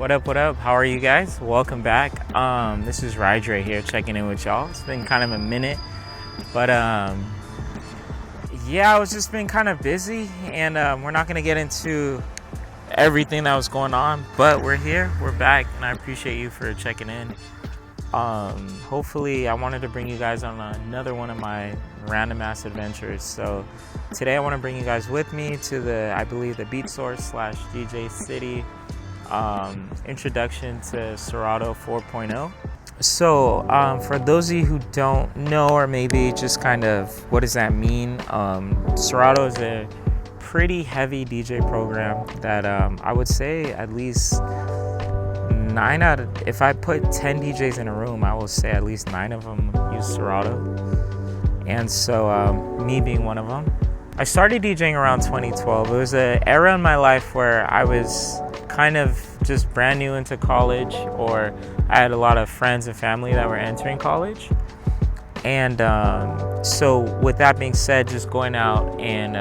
What up, what up? How are you guys? Welcome back. This is Rydre here checking in with y'all. It's been kind of a minute, but yeah, I was just been kind of busy, and we're not gonna get into everything that was going on, but we're here, we're back, and I appreciate you for checking in. Hopefully I wanted to bring you guys on another one of my random ass adventures. So today I want to bring you guys with me to I believe the Beatsource DJcity introduction to Serato 4.0. So for those of you who don't know, or maybe just kind of what does that mean, Serato is a pretty heavy DJ program that I would say at least if I put 10 DJs in a room, I will say at least 9 of them use Serato. And so me being one of them. I started DJing around 2012. It was an era in my life where I was kind of just brand new into college, or I had a lot of friends and family that were entering college. And so with that being said, just going out and,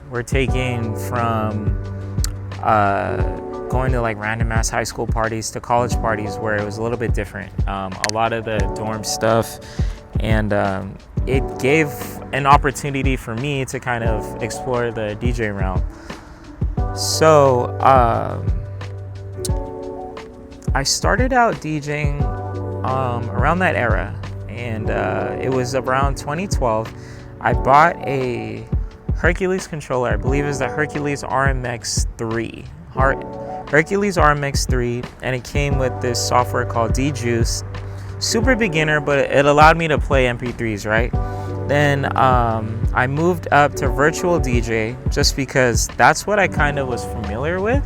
we're taking from going to like random ass high school parties to college parties where it was a little bit different. A lot of the dorm stuff, and it gave an opportunity for me to kind of explore the DJ realm. So I started out DJing around that era, and it was around 2012. I bought a Hercules controller. I believe it was the Hercules RMX 3. Hercules RMX 3, and it came with this software called DJuice. Super beginner, but it allowed me to play MP3s, right? Then I moved up to virtual DJ just because that's what I kind of was familiar with.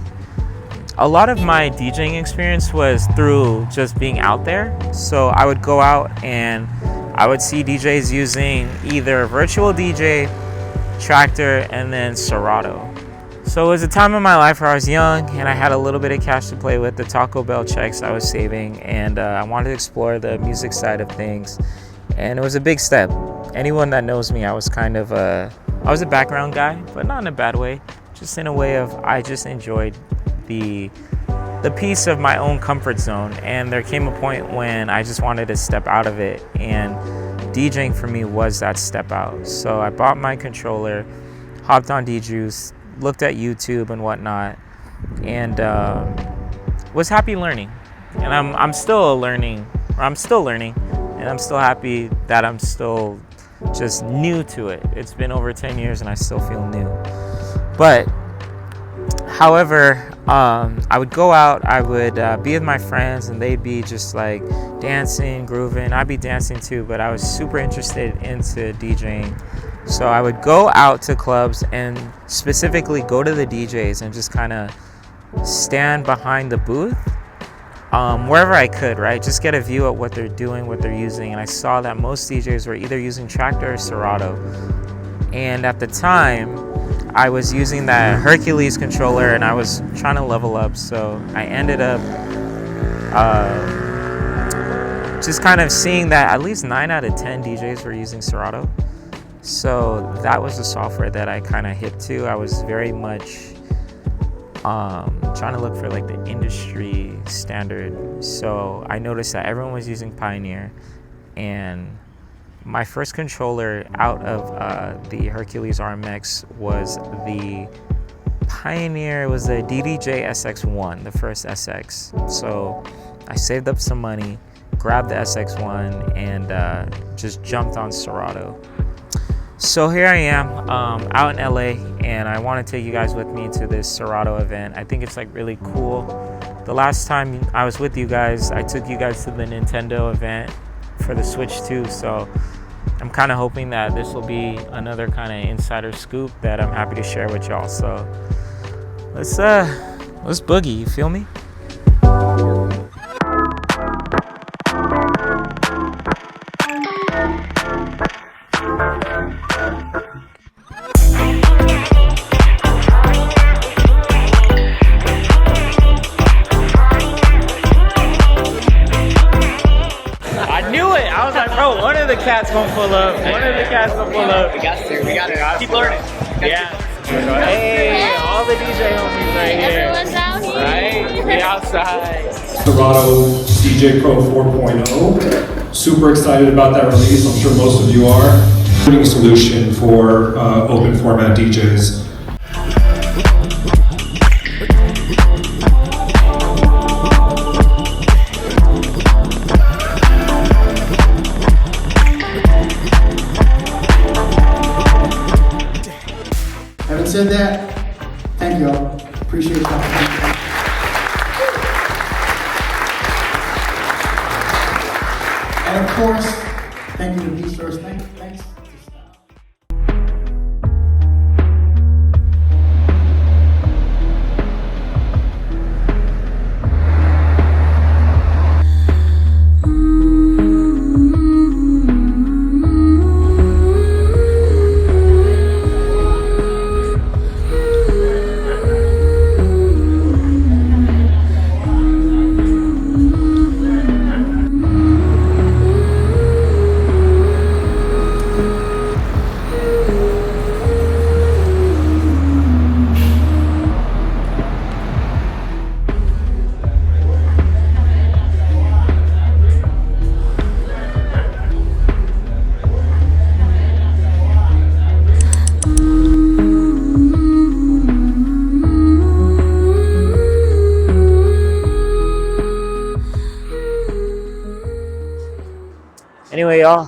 A lot of my DJing experience was through just being out there. So I would go out and I would see DJs using either virtual DJ, Tractor, and then Serato. So it was a time in my life where I was young and I had a little bit of cash to play with, the Taco Bell checks I was saving, and I wanted to explore the music side of things. And it was a big step. Anyone that knows me, I was kind of I was a background guy, but not in a bad way, just in a way of I just enjoyed the piece of my own comfort zone. And there came a point when I just wanted to step out of it, and DJing for me was that step out. So I bought my controller, hopped on DJuice, looked at YouTube and whatnot, and was happy learning. And I'm still learning, and I'm still happy that I'm still just new to it. It's been over 10 years and I still feel new. But however, I would go out, I would be with my friends, and they'd be just like dancing, grooving. I'd be dancing too, but I was super interested into DJing. So I would go out to clubs and specifically go to the DJs and just kind of stand behind the booth wherever I could, right? Just get a view of what they're doing, what they're using. And I saw that most DJs were either using Tractor or Serato. And at the time, I was using that Hercules controller and I was trying to level up. So I ended up just kind of seeing that at least 9 out of 10 DJs were using Serato. So that was the software that I kind of hit to. I was very much trying to look for like the industry standard. So I noticed that everyone was using Pioneer, and my first controller out of the Hercules RMX was the Pioneer. It was the DDJ SX1, the first SX. So I saved up some money, grabbed the SX1, and just jumped on Serato. So here I am out in LA, and I want to take you guys with me to this Serato event. I think it's like really cool. The last time I was with you guys, I took you guys to the Nintendo event for the Switch 2. So I'm kind of hoping that this will be another kind of insider scoop that I'm happy to share with y'all. So let's boogie, you feel me? One of the cats gonna pull up. We got to keep learning. Yeah. Hey, all the DJ homies right here. Everyone's out here. Right? We outside. Serato DJ Pro 4.0. Super excited about that release. I'm sure most of you are. Solution for open format DJs. Having said that, thank you all. Appreciate y'all. And of course, thank you to Beatsource. Thanks. Anyway, y'all,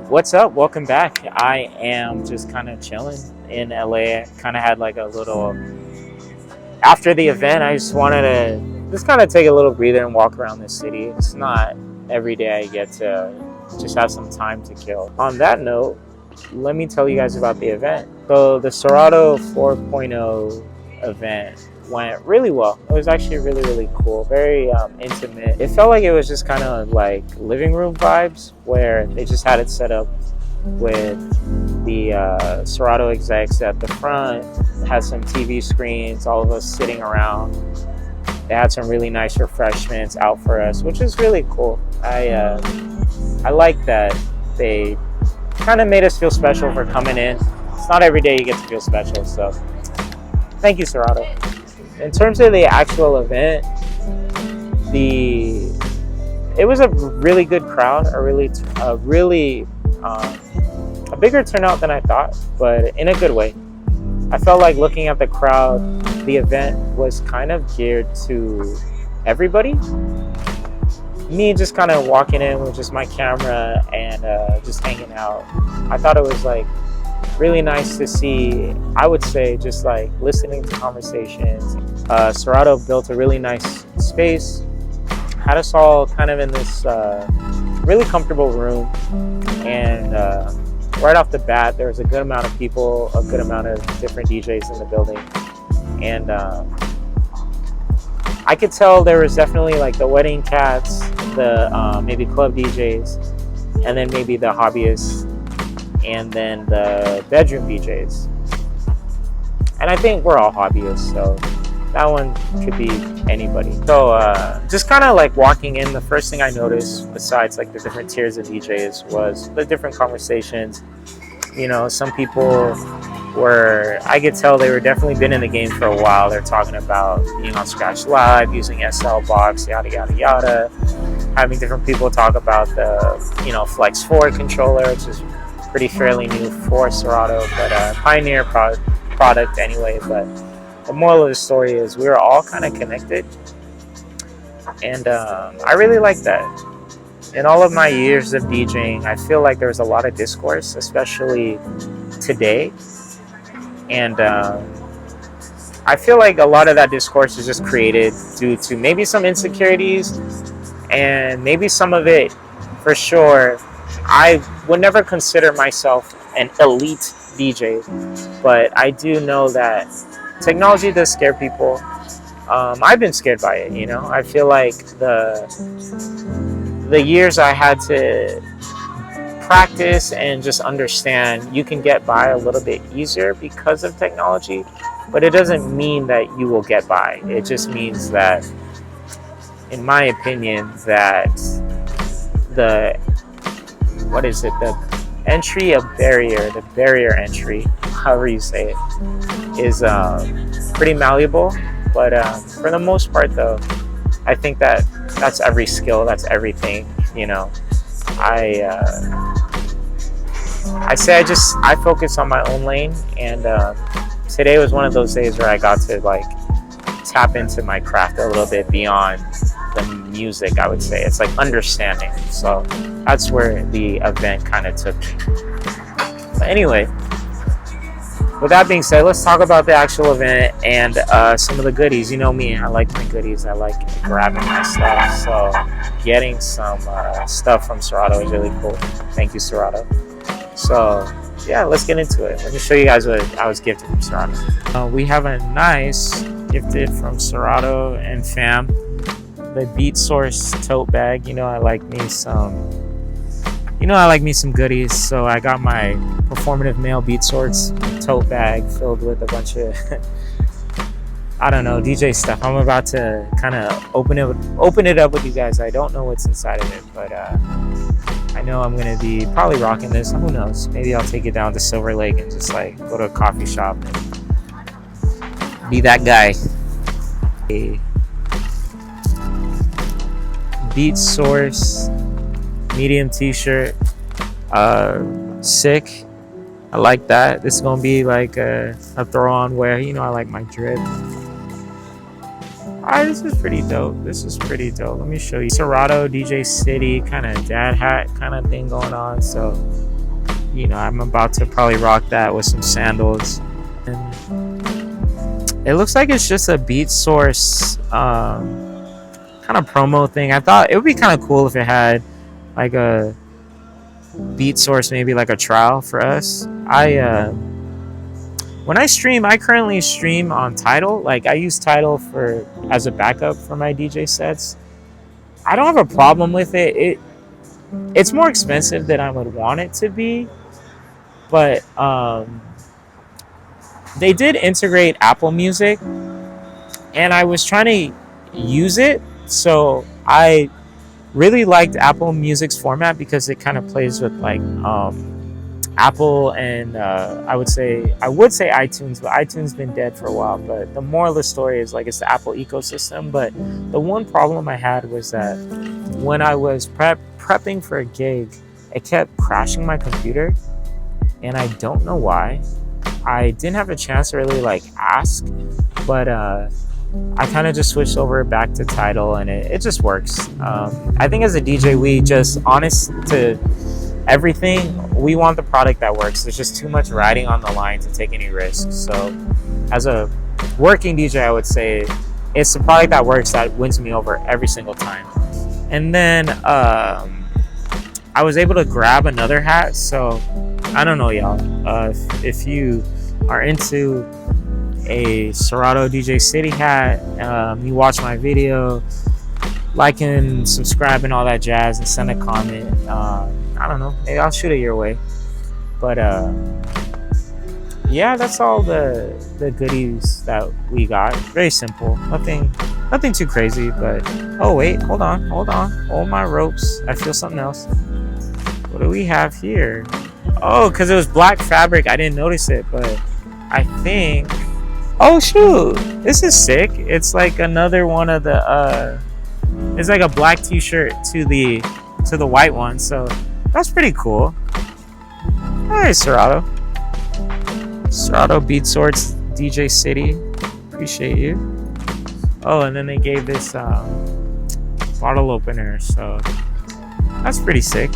what's up? Welcome back. I am just kind of chilling in LA. I kind of had like a little, after the event, I just wanted to just kind of take a little breather and walk around the city. It's not every day I get to just have some time to kill. On that note, let me tell you guys about the event. So the Serato 4.0 event went really well. It was actually really, really cool, very intimate. It felt like it was just kind of like living room vibes, where they just had it set up with the Serato execs at the front, had some TV screens, all of us sitting around. They had some really nice refreshments out for us, which is really cool. I like that they kind of made us feel special for coming in. It's not every day you get to feel special, so thank you, Serato. In terms of the actual event, it was a really good crowd, a bigger turnout than I thought, but in a good way. I felt like looking at the crowd, the event was kind of geared to everybody. Me just kind of walking in with just my camera and just hanging out. I thought it was like really nice to see, I would say, just like listening to conversations. Serato built a really nice space, had us all kind of in this really comfortable room, and right off the bat, there was a good amount of people, a good amount of different DJs in the building, and I could tell there was definitely like the wedding cats, the maybe club DJs, and then maybe the hobbyists, and then the bedroom DJs. And I think we're all hobbyists, so that one could be anybody. So just kind of like walking in, the first thing I noticed, besides like the different tiers of DJs, was the different conversations. You know, some people were, I could tell they were definitely been in the game for a while. They're talking about being on Scratch Live, using SL Box, yada, yada, yada. Having different people talk about the, you know, Flex 4 controller, which is pretty fairly new for Serato, but pioneer product anyway. But the moral of the story is we were all kind of connected, and I really like that. In all of my years of DJing, I feel like there was a lot of discourse, especially today, and I feel like a lot of that discourse is just created due to maybe some insecurities, and maybe some of it, for sure, I would never consider myself an elite DJ, but I do know that technology does scare people. I've been scared by it, you know. I feel like the years I had to practice and just understand, you can get by a little bit easier because of technology, but it doesn't mean that you will get by. It just means that, in my opinion, that the barrier entry, however you say it, is pretty malleable, But for the most part, though, I think that that's every skill, that's everything. You know, I say I focus on my own lane, and today was one of those days where I got to like tap into my craft a little bit beyond the music. I would say it's like understanding. So that's where the event kind of took me. But anyway, with that being said, let's talk about the actual event and some of the goodies. You know me, I like my goodies. I like grabbing my stuff. So getting some stuff from Serato is really cool. Thank you, Serato. So yeah, let's get into it. Let me show you guys what I was gifted from Serato. We have a nice gifted from Serato and fam, the Beatsource tote bag. You know I like me some goodies, so I got my performative male Beatsource tote bag filled with a bunch of I don't know, DJ stuff. I'm about to kind of open it up with you guys. I don't know what's inside of it, but I know I'm gonna be probably rocking this. Who knows? Maybe I'll take it down to Silver Lake and just like go to a coffee shop and be that guy. A Beatsource medium t-shirt, sick. I like that. This is gonna be like a throw on wear. You know I like my drip. Alright, this is pretty dope. Let me show you. Serato DJcity kind of dad hat kind of thing going on. So, you know, I'm about to probably rock that with some sandals. And it looks like it's just a Beatsource kind of promo thing. I thought it would be kind of cool if it had like a Beatsource, maybe like a trial for us. When I stream, I currently stream on Tidal. Like I use Tidal as a backup for my DJ sets. I don't have a problem with it. It's more expensive than I would want it to be, but they did integrate Apple Music, and I was trying to use it. So I really liked Apple Music's format because it kind of plays with like Apple and I would say iTunes, but iTunes been dead for a while. But the moral of the story is like it's the Apple ecosystem. But the one problem I had was that when I was prepping for a gig, it kept crashing my computer, and I don't know why. I didn't have a chance to really like ask, but I kind of just switched over back to Tidal, and it just works. I think as a DJ, we just honest to everything. We want the product that works. There's just too much riding on the line to take any risks. So as a working DJ, I would say it's the product that works that wins me over every single time. And then I was able to grab another hat. So I don't know, y'all. If you are into a Serato DJcity hat, you watch my video, like and subscribe and all that jazz, and send a comment. I don't know, maybe I'll shoot it your way. But yeah, that's all the goodies that we got. Very simple, nothing too crazy. But oh wait, hold on, hold my ropes. I feel something else. What do we have here? Oh, because it was black fabric, I didn't notice it, but I think, oh shoot, this is sick. It's like another one of the it's like a black t-shirt to the white one, so that's pretty cool. Hey, Serato Beatsource DJcity, appreciate you. Oh, and then they gave this bottle opener, so that's pretty sick.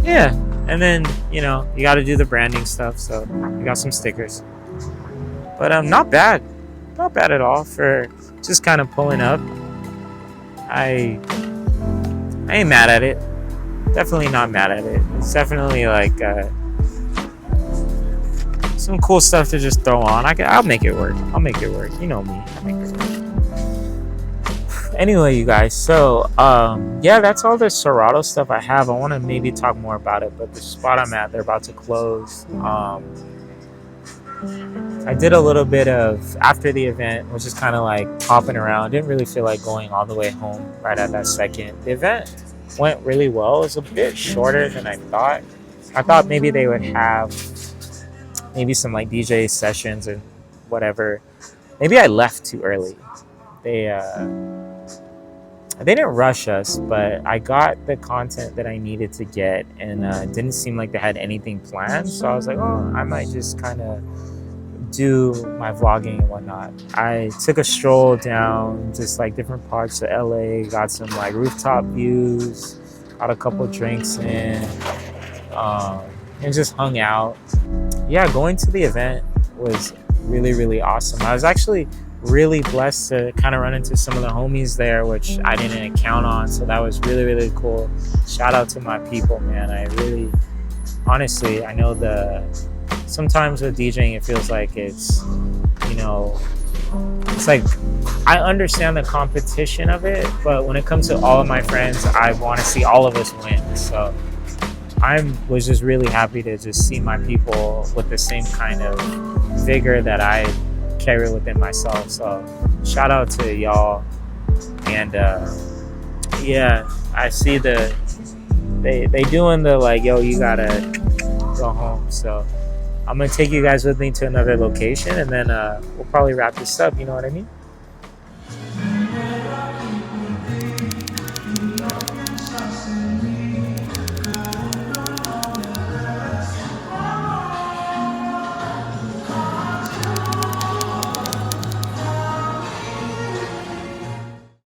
Yeah, and then you know you got to do the branding stuff, so you got some stickers. But not bad at all for just kind of pulling up. I ain't mad at it. Definitely not mad at it. It's definitely like some cool stuff to just throw on. I'll make it work. You know me. I'll make it work. Anyway, you guys. So yeah, that's all the Serato stuff I have. I want to maybe talk more about it, but the spot I'm at, they're about to close. I did a little bit of after the event, was just kind of like hopping around. Didn't really feel like going all the way home right at that second. The event went really well. It was a bit shorter than I thought. I thought maybe they would have maybe some like DJ sessions and whatever, maybe I left too early. They didn't rush us, but I got the content that I needed to get, and it didn't seem like they had anything planned. So I was like, oh, I might just kind of do my vlogging and whatnot. I took a stroll down just like different parts of LA, got some like rooftop views, got a couple drinks in, and just hung out. Yeah, going to the event was really, really awesome. I was actually really blessed to kind of run into some of the homies there, which I didn't count on. So that was really, really cool. Shout out to my people, man. I really, honestly, I know sometimes with DJing, it feels like it's, you know, it's like, I understand the competition of it, but when it comes to all of my friends, I want to see all of us win. So I was just really happy to just see my people with the same kind of vigor that I carry within myself. So shout out to y'all. And yeah, I see they doing the like, yo, you gotta go home. So I'm gonna take you guys with me to another location, and then we'll probably wrap this up, you know what I mean?